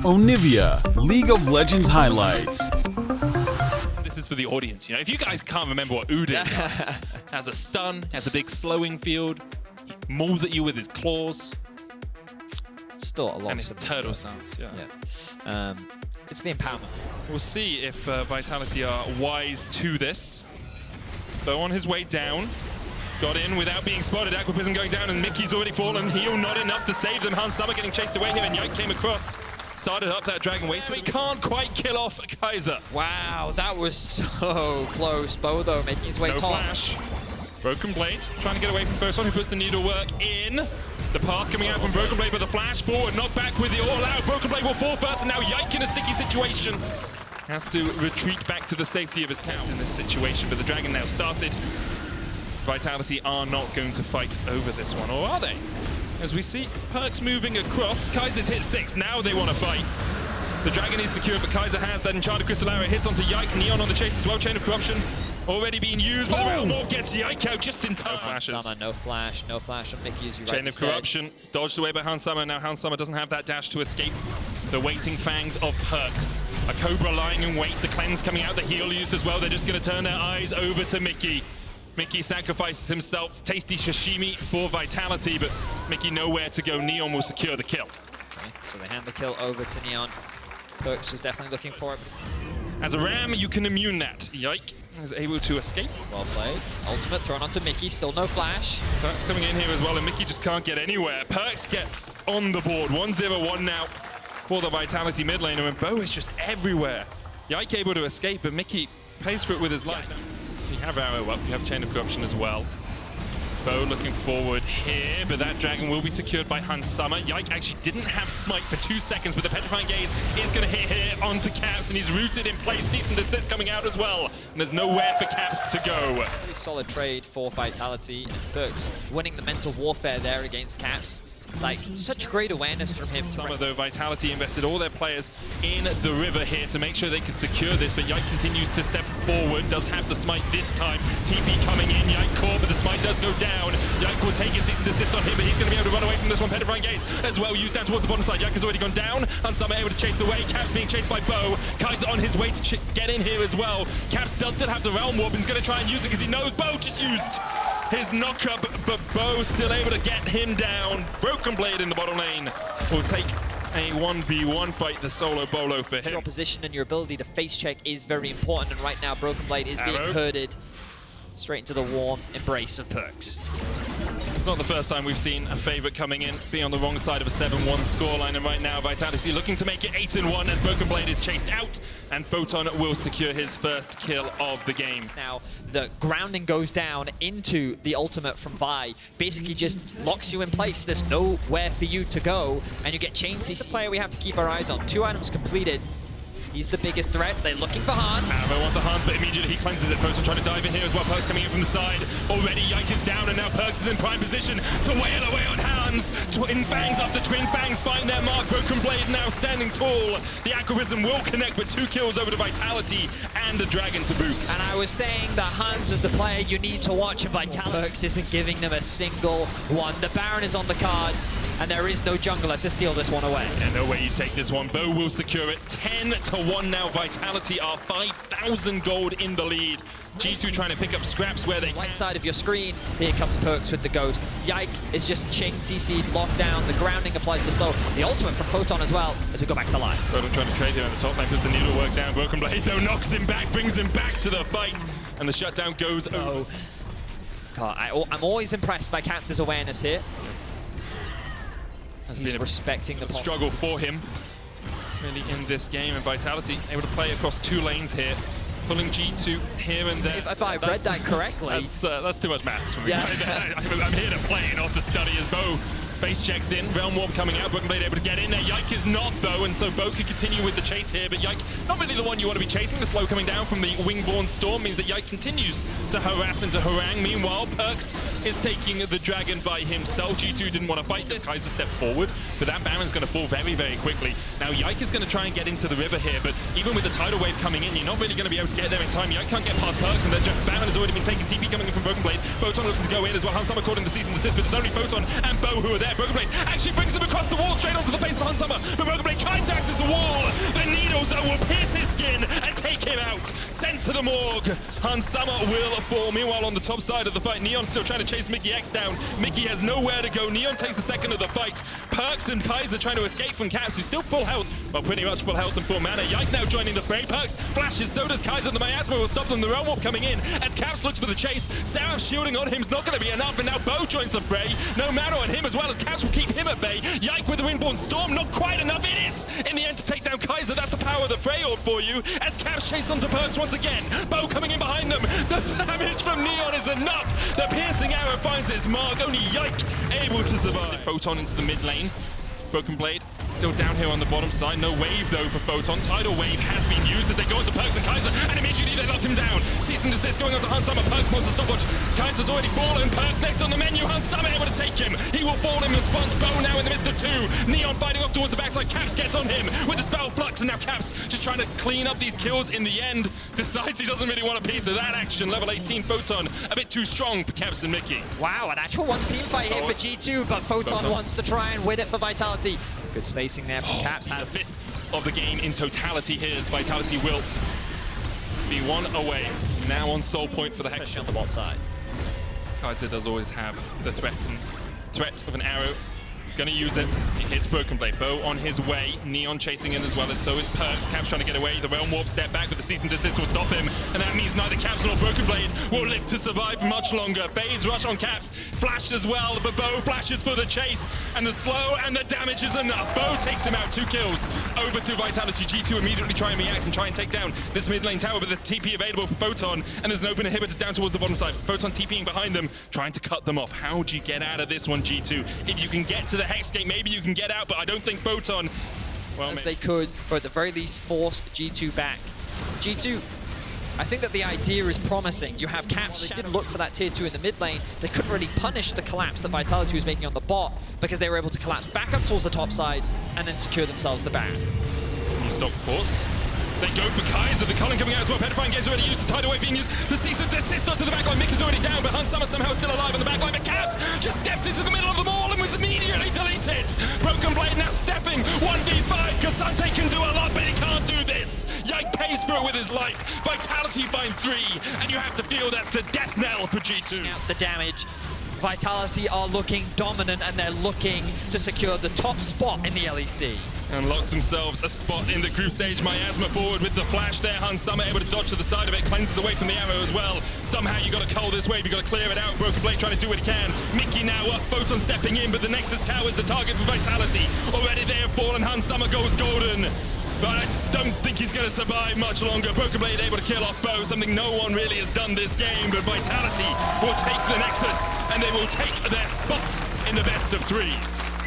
Onivia, League of Legends highlights. This is for the audience, you know. If you guys can't remember what Udin does, has a stun, has a big slowing field, he mauls at you with his claws. Still a lot and his of turtle stuff. sounds, It's the empowerment. We'll see if Vitality are wise to this. Though on his way down, got in without being spotted. Aquaprism going down, and Mickey's already fallen. Heal not enough to save them. Hans Summer getting chased away here, and Yike came across. Started up that Dragon Waste, but he can't quite kill off Kaiser. Wow, that was so close. Bo, though, making his way No top. flash. Broken Blade, trying to get away from first one, who puts the needlework in. The path coming out from Broken Blade, but the flash forward, knocked back with the all-out. Broken Blade will fall first, and now Yike in a sticky situation. Has to retreat back to the safety of his town in this situation, but the Dragon now started. Vitality are not going to fight over this one, or are they? As we see Perks moving across, Kaiser's hit 6, now they want to fight. The Dragon is secure, but Kaiser has that Enchanted Crystal Arrow, hits onto Yike, Neon on the chase as well, Chain of Corruption already being used, but the Realm Warp gets Yike out just in time. No flashes. Summer, no flash on Mickey, as you Chain rightly of said. Corruption, dodged away by Hans Summer, now Hans Summer doesn't have that dash to escape the waiting fangs of Perks. A Cobra lying in wait, the cleanse coming out, the heal used as well, they're just going to turn their eyes over to Mickey. Mickey sacrifices himself, tasty sashimi for Vitality, but Mickey nowhere to go. Neon will secure the kill. Okay, so they hand the kill over to Neon. Perks was definitely looking for it. As a Ram, you can immune that. Yike is able to escape. Well played. Ultimate thrown onto Mickey, still no flash. Perks coming in here as well, and Mickey just can't get anywhere. Perks gets on the board. 1-0-1 now for the Vitality mid laner, and Bo is just everywhere. Yike able to escape, but Mickey pays for it with his life. So you have Arrow up, you have Chain of Corruption as well. Bo looking forward here, but that Dragon will be secured by Hans Summer. Yike actually didn't have Smite for 2 seconds, but the Petrifying Gaze is going to hit here onto Caps, and he's rooted in place. Cease and desist coming out as well, and there's nowhere for Caps to go. Pretty solid trade for Vitality, and Perks winning the mental warfare there against Caps. Like, such great awareness from him. Summer, though, Vitality invested all their players in the river here to make sure they could secure this, but Yike continues to step forward, does have the Smite this time. TP coming in, Yike caught, but the Smite does go down. Yike will take his cease and desist on him, but he's going to be able to run away from this one. Petrifying Gaze as well, used down towards the bottom side. Yike has already gone down, and Summer able to chase away. Caps being chased by Bo. Kaiser on his way to get in here as well. Caps does still have the Realm Warp, and he's going to try and use it because he knows Bo just used his knock-up, but Bo still able to get him down. Broken Blade in the bottom lane will take a 1v1 fight, the solo bolo for him. Your position and your ability to face check is very important, and right now Broken Blade is being herded straight into the warm embrace of Perks. It's not the first time we've seen a favorite coming in, being on the wrong side of a 7-1 scoreline, and right now Vitality looking to make it 8-1 as Broken Blade is chased out, and Photon will secure his first kill of the game. Now, the grounding goes down into the ultimate from Vi, basically just locks you in place. There's nowhere for you to go, and you get Chain CC. The player we have to keep our eyes on. 2 items completed. He's the biggest threat. They're looking for Hans. Arrow onto Hans, but immediately he cleanses it. Photon trying to dive in here as well. Perks coming in from the side. Already Yike is down, and now Perks is in prime position to wail away on Hans. Twin Fangs after Twin Fangs find their mark. Broken Blade now standing tall. The Aquarism will connect with 2 kills over to Vitality and the Dragon to boot. And I was saying that Hans is the player you need to watch, and Vitality Perks isn't giving them a single one. The Baron is on the cards, and there is no jungler to steal this one away. Yeah, no way you take this one. Bo will secure it. 10-1 now. Vitality are 5,000 gold in the lead. G2 trying to pick up scraps where they can. Right side of your screen, here comes Perks with the Ghost. Yike is just chain CC, locked down. The grounding applies the slow. The ultimate from Photon as well, as we go back to live. Photon trying to trade here on the top lane, puts the needlework down. Broken Blade though knocks him back, brings him back to the fight, and the shutdown goes over. God, I'm always impressed by Caps' awareness here. He's respecting the struggle for him really in this game, and Vitality able to play across 2 lanes here, pulling G2 here and there. If I read that correctly. That's too much maths for me. Yeah. I'm here to play, not to study. As Bo face checks in, Realm Warp coming out, Broken Blade able to get in there. Yike is not though, and so Bo can continue with the chase here, but Yike not really the one you want to be chasing. The slow coming down from the Wingborn Storm means that Yike continues to harass and to harangue. Meanwhile, Perks is taking the Dragon by himself. G2 didn't want to fight this. Kaiser stepped forward, but that Baron's going to fall very, very quickly. Now Yike is going to try and get into the river here, but even with the tidal wave coming in, you're not really going to be able to get there in time. Yike can't get past Perks, and the Baron has already been taken. TP coming in from Broken Blade. Photon looking to go in as well. Hans Summer caught in the season desist, but it's only Photon and Bo who are there. there. Broken Blade actually brings him across the wall straight onto the face of Hansama. But Broken Blade tries to act as the wall. The needles though will pierce his skin and take him out. Sent to the morgue. Hansama will fall. Meanwhile, on the top side of the fight, Neon still trying to chase Mickey X down. Mickey has nowhere to go. Neon takes the second of the fight. Perks and Kaiser trying to escape from Caps, who's still full health. Well, pretty much full health and full mana. Yike now joining the fray. Perks flashes, so does Kaiser. The miasma will stop them. The realm warp coming in as Caps looks for the chase. Seraph shielding on him's not going to be enough, and now Bo joins the fray. No mana on him as well, as Caps will keep him at bay. Yike with the Windborn Storm, not quite enough. It is in the end to take down Kaiser. That's the power of the fray orb for you, as Caps chase onto Perks once again. Bo coming in behind them. The damage from Neon is enough. The piercing arrow finds its mark. Only Yike able to survive. Photon into the mid lane. Broken Blade still down here on the bottom side. No wave though for Photon. Tidal Wave has been used as they go into Perks and Kaiser, and immediately they locked him down. Cease and desist going on to Hansama. Perks pulls the stopwatch. Kaiser's already fallen. Perks next on the menu. Hansama able to take him. He will fall in response. Bo now in the midst of two. Neon fighting off towards the backside. Caps gets on him with the spell Flux, and now Caps just trying to clean up these kills. In the end, decides he doesn't really want a piece of that action. Level 18 Photon a bit too strong for Caps and Mickey. Wow, an actual one team fight here for G2, but Photon wants to try and win it for Vitality. Good spacing there from Caps. The fifth of the game in totality here, as Vitality will be one away. Now on soul point for the Hex on the bot side. Kaiser does always have the threat of an arrow. He's going to use it. He hits Broken Blade. Bo on his way. Neon chasing in as well, as so is Perks. Caps trying to get away. The Realm Warp step back, but the Cease and Desist will stop him. And that means neither Caps nor Broken Blade will live to survive much longer. Bane's rush on Caps. Flash as well, but Bo flashes for the chase. And the slow and the damage is enough. Bo takes him out. 2 kills. Over to Vitality. G2 immediately try and react and try and take down this mid lane tower, but there's TP available for Photon. And there's an open inhibitor down towards the bottom side. Photon TPing behind them, trying to cut them off. How do you get out of this one, G2? If you can get to the Hex Gate, maybe you can get out, but I don't think Photon, well, as they could, or at the very least, force G2 back. G2, I think that the idea is promising. You have Caps. They did look for that tier 2 in the mid lane. They couldn't really punish the collapse that Vitality was making on the bot because they were able to collapse back up towards the top side and then secure themselves the back. You stop course. They go for Kaiser. The Cullen coming out as well. Petrifying Gaze already used. The Tidal Wave being used. The Cease and Desist onto the backline. Mick is already down, but Hansama somehow still alive on the backline. But Caps just stepped into the middle of them all and was immediately deleted. Broken Blade now stepping. 1v5. Kasante can do a lot, but he can't do this. Yike pays for it with his life. Vitality find 3, and you have to feel that's the death knell for G2. Out the damage. Vitality are looking dominant, and they're looking to secure the top spot in the LEC. And lock themselves a spot in the group stage. Miasma forward with the flash there. Hansama able to dodge to the side of it, cleanses away from the arrow as well. Somehow you got to cull this wave, you got to clear it out. Broken Blade trying to do what he can. Mickey now up, Photon stepping in, but the Nexus Tower is the target for Vitality. Already they have fallen, Hansama goes golden. But I don't think he's going to survive much longer. Broken Blade able to kill off Bo, something no one really has done this game, but Vitality will take the Nexus, and they will take their spot in the best of 3s.